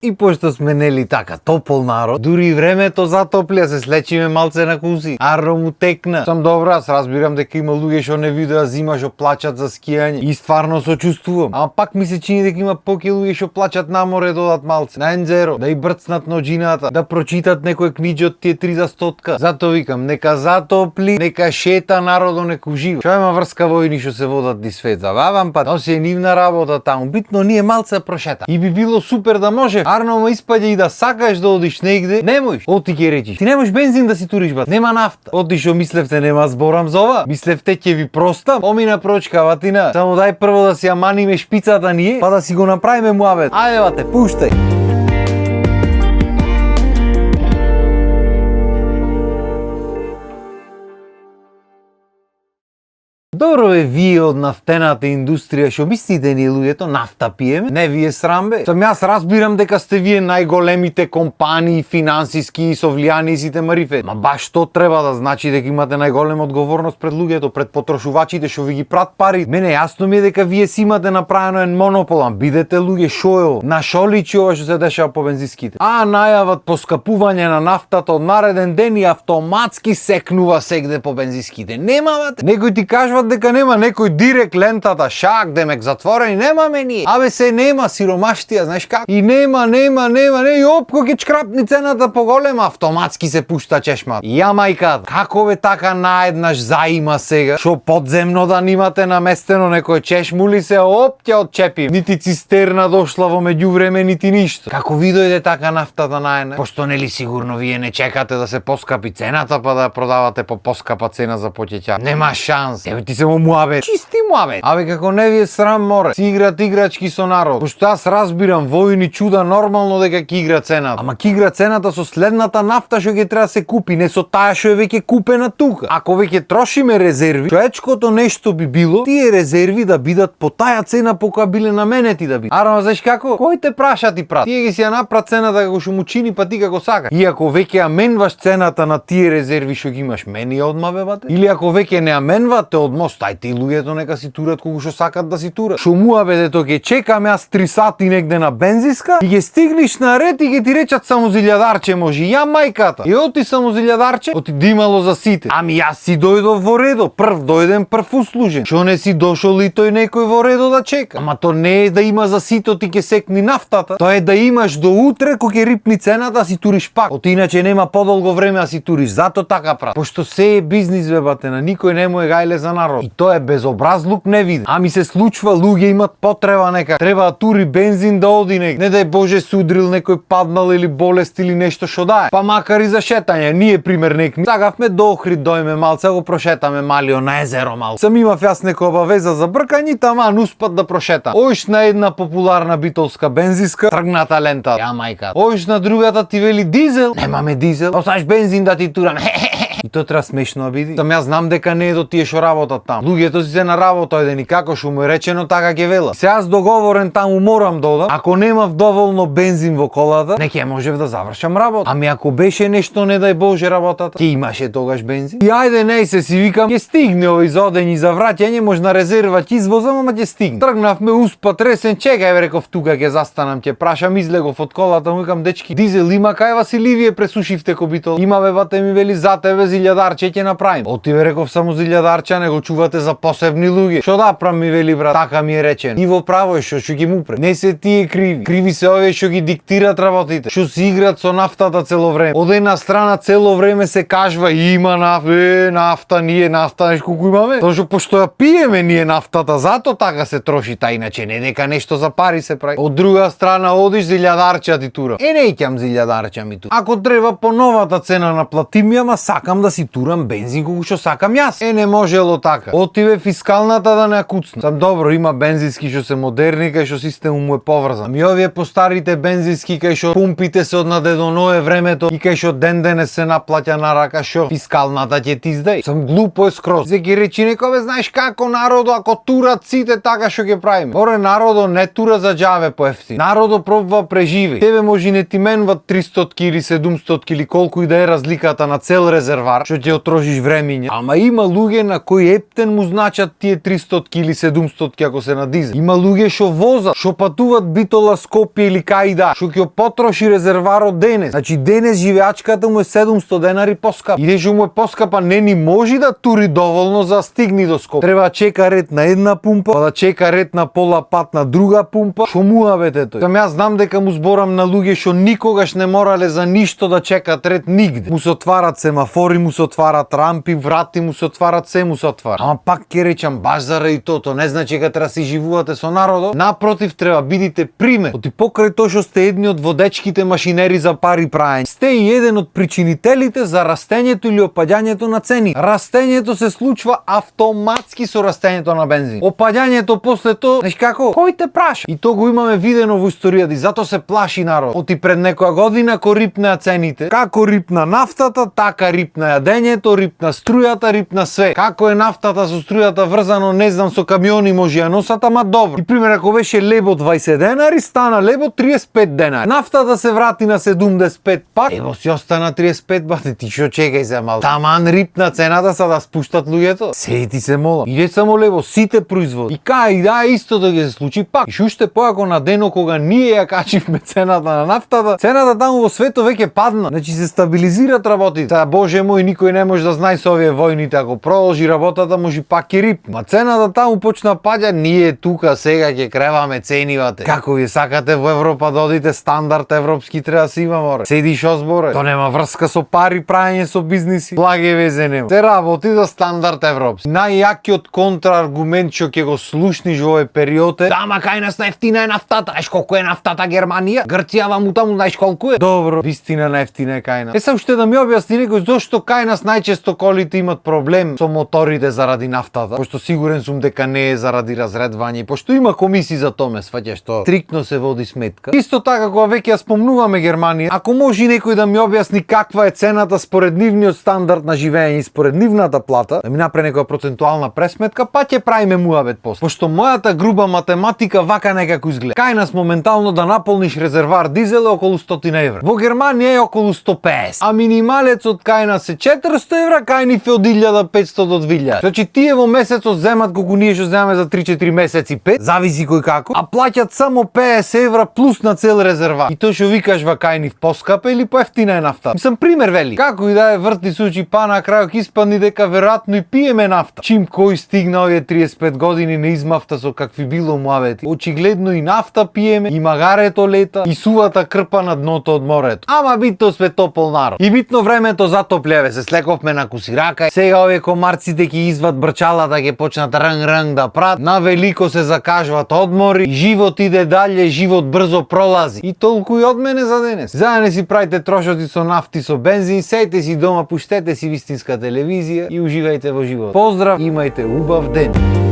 И пошто сме нели така топол народ, дури времето затопля, се слечиме малце на куси. Арно му текна. Сам добра, аз разбирам дека има луѓе што не видеа зима што плачат за скијање и стварно сочувствувам. Ама пак ми се чини дека има поки луѓе што плачат на море додат малце. На ензеро, да и брцнат ноџината, да прочитат некој книџи од тие 3 за 100. Зато викам, нека затопли, нека шета народо, нека ужива. Што има врска војни што се водат низ свет? Забавам па, носи е нивна работа таму. Битно ние малце прошета. И би било супер да може. Арно ма испаѓа и да сакаш да одиш негде, не можеш. Оти ќе речиш. Ти не можеш бензин да си туриш, бат. Нема нафта. Оти што мислевте нема зборам за ова? Мислевте ќе ви простам? Омина прочка, ватина. Само дај прво да си ја маниме шпицата ние, па да си го направиме муавет. Ајде, бате, пуштај. Добро бе, вие од нафтената индустрија, што мислите ние луѓето, нафта пиеме? Не вие срам бе. Сам јас разбирам дека сте вие најголемите компании, финансиски и со влијани и сите марифе. Ма баш што треба да значи дека имате најголема одговорност пред луѓето, пред потрошувачите што ви ги прат пари. Мене јасно ми е дека вие си имате направено еден монопол, бидете луѓе шо е ова? На шо личи ова што се дешава по бензинските? А најават поскапување на нафтата од нареден ден и автоматски секнува сегде по бензинските. Немавате. Некој ти кажува дека нема, некој директ лентата шак демек затворени, немаме ние. Абе се нема, сиромаштија, знаеш како? И нема, и опко ќе чкрапни цената поголема, автоматски се пушта чешма. Ја мајка, како бе така наеднаш заима сега, што подземно да нимате наместено некој чешмули се оп ќе отчепи. Нити цистерна дошла во меѓувреме, нити ништо. Како ви дојде така нафтата наеднаш? Пошто нели сигурно вие не чекате да се поскапи цената па да продавате по поскапа цена за поќеќа. Нема шанс. Еве ти се муавет. Чисти муавет. Абе како не ви е срам море. Си играт играчки со народ. Пошто јас разбирам војни чуда нормално дека ќе игра цената. Ама ќе игра цената со следната нафта што ќе треба да се купи, не со таа што е веќе купена тука. Ако веќе трошиме резерви, човечкото нешто би било тие резерви да бидат по таа цена по која биле наменети да бидат. Арно знаеш како? Кој те праша ти прат? Тие ги си ја направат цената како што му чини па ти како сака. И ако веќе ја менваш цената на тие резерви што ги имаш, мени одма бе бате? Или ако веќе не ја менвате одма, стајте и луѓето нека си турат колку што сакат да си турат. Шо муаве дето ќе чекам јас 3 сати негде на бензинска и ќе стигнеш на ред и ќе ти речат само зилјадарче може. Ја мајката. И оти само зилјадарче, оти димало за сите. Ами јас си дојдов во редо, прв дојден, прв услужен. Шо не си дошол и тој некој во редо да чека? Ама то не е да има за сито ти ќе секни нафтата. Тоа е да имаш до утре кога ќе рипни цената да си туриш пак. Оти иначе нема подолго време да си туриш. Зато така прат. Пошто се е бизнис бе бате, на никој не му е гајле за народ. И тоа е безобразлук не види. Ами се случва, луѓе имат потреба нека. Треба да тури бензин да оди некаде. Не дај Боже се удрил некој паднал или болест или нешто што дае. Па макар и за шетање, ние пример некни. Сакавме до Охрид дојме малце, го прошетаме малио на езеро мал. Сам имав јас некоја обавеза за бркање, таман успат да прошетам. Оиш на една популарна битолска бензинска, тргната лента. Ја мајка. Оиш на другата ти вели дизел. Немаме дизел. Осаш бензин да ти турам. И тоа треба смешно да биде. Сам јас знам дека не е до тие што работат таму. Луѓето си се на работа еден и како што му е речено така ќе вела. Се јас договорен таму морам да одам. Ако немав доволно бензин во колата, не ќе можев да завршам работа. Ами ако беше нешто не дај Боже работата, ќе имаше тогаш бензин. И ајде не се си викам, ќе стигне овој за одење и за враќање, можна резерва ќе извозам, ама ќе стигне. Тргнавме успа тресен, чекај бе реков тука ќе застанам, ќе прашам, излегов од колата, му викам дечки, дизел има кај вас или вие пресушивте ко битол? Има бе бате ми вели за тебе зилјадарче ќе направим. Оти бе реков само зилјадарче, не го чувате за посебни луѓе. Што да прам ми вели брат, така ми е речено. И во право е што ги му пре. Не се тие криви. Криви се овие што ги диктират работите. Што си играат со нафтата цело време. Од една страна цело време се кажува има нафта, нафта, ние нафта, знаеш колку имаме? Тоа што пошто ја пиеме ние нафтата, зато така се троши, та иначе не дека нешто за пари се прави. Од друга страна одиш зилјадарче ти тура. Неќам зилјадарче ми тура. Ако треба по новата цена на платим ја, ма сакам да си турам бензин колку што сакам јас. Не можело така. Отиве фискалната да не куцне. Сам добро има бензински што се модерни, кај што системот му е поврзан. Ами овие постарите бензински кај што пумпите се од наде до ное времето и кај што ден денес се наплаќа на рака, што фискалната ќе ти издај. Сам глупо е скроз. Се ги речи некој бе знаеш како народо ако турат сите така што ќе правиме. Море народо не тура за џаве поевтин. Народо пробва преживи. Тебе може не ти менват 300 или 700 или колку и да е разликата на цел резерват. резервар, што ќе отрошиш времиња. Ама има луѓе на кои ептен му значат тие 300 или 700 ако се на дизел. Има луѓе што возат, што патуват Битола, Скопје или кај да, што ќе потроши резерварот денес. Значи денес живеачката му е 700 денари поскапа. И што му е поскапа не ни може да тури доволно за стигни до Скопје. Треба да чека ред на една пумпа, па да чека ред на пола пат на друга пумпа. Што муабете тој? Јас знам дека му зборам на луѓе што никогаш не морале за ништо да чекат ред нигде. Му се отварат семафори, му се отварат рампи, врати му се отварат, се му се отвара. Ама пак ќе речам баш заради тоа не значи дека треба си живувате со народот. Напротив, треба бидите пример. Оти покрај тоа што сте едни од водечките машинери за пари праење, сте и еден од причинителите за растењето или опаѓањето на цени. Растењето се случва автоматски со растењето на бензин. Опаѓањето после тоа, знаеш како? Кој те праша? И тоа го имаме видено во историјата и затоа се плаши народ. Оти пред некоја година ко рипнеа цените, како рипна нафтата, така рипна јадењето, рипна струјата, рипна све. Како е нафтата со струјата врзано, не знам, со камиони може ја носат, ама добро. И пример, ако беше лебо 20 денари, стана лебо 35 денари. Нафтата се врати на 75 пак, ево си остана 35 бате, ти шо чекај се мал. Таман рипна цената са да спуштат луѓето. Седи ти се мола. Иде само лебо, сите производи. И кај да исто да ги се случи пак. И уште поако на дено кога ние ја качивме цената на нафтата, цената таму во светот веќе падна. Значи се стабилизираат работите. Сега боже мој, никој не може да знае со овие војните, ако продолжи работата може пак ќе рипне. Ма цената таму почна паѓа, ние тука сега ќе креваме ценивате. Како ви сакате во Европа да одите, стандард европски треба да се има, море. Седиш озборе. То нема врска со пари, праење со бизниси. Благе везе нема. Се работи за стандард европски. Најјакиот контрааргумент што ќе го слушниш во овој период е: да, ама кај нас најефтина е нафтата. Знаеш колку е нафтата Германија? Грција ваму таму знаеш колку е? Добро, вистина најефтина е кај нас. Се уште да ми објасни некој зошто кај нас најчесто колите имат проблем со моторите заради нафтата, пошто сигурен сум дека не е заради разредвање, пошто има комисии за тоа, ме сваќаш, што стриктно се води сметка. Исто така кога веќе ја спомнуваме Германија, ако може некој да ми објасни каква е цената според нивниот стандард на живење и според нивната плата, да ми направи некоја процентуална пресметка, па ќе правиме муабет после. Пошто мојата груба математика вака некако изгледа. Кај нас моментално да наполниш резервар дизел е околу 100 евра. Во Германија е околу 150, а минималецот кај нас е 400 евра, кај нив е од 1500 до 2000. Значи тие во месецот земат колку ние што земаме за 3-4 месеци 5, зависи кој како, а плаќат само 50 евра плюс на цел резервар. И тоа што викаш кај нив поскапа или поевтина е нафта. Мислам пример вели. Како и да е врти сучи, па на крајот испадни дека веројатно и пиеме нафта. Чим кој стигна овие 35 години не измафта со какви било муавети. Очигледно и нафта пиеме, и магарето лета, и сувата крпа на дното од морето. Ама битно сме топол народ. И битно времето затоплеве, се слековме на кусирака. Сега овие комарците ќе изват брчалата, ќе почнат рнг да прат. На велико се закажват одмори, и живот иде дале, живот брзо пролази. И толку и од мене за денес. За да не си правите трошоци со нафти, со бензин, сејте си дома, пуштете си вистинска телевизија и уживајте во живот. Поздрав, имајте убав ден.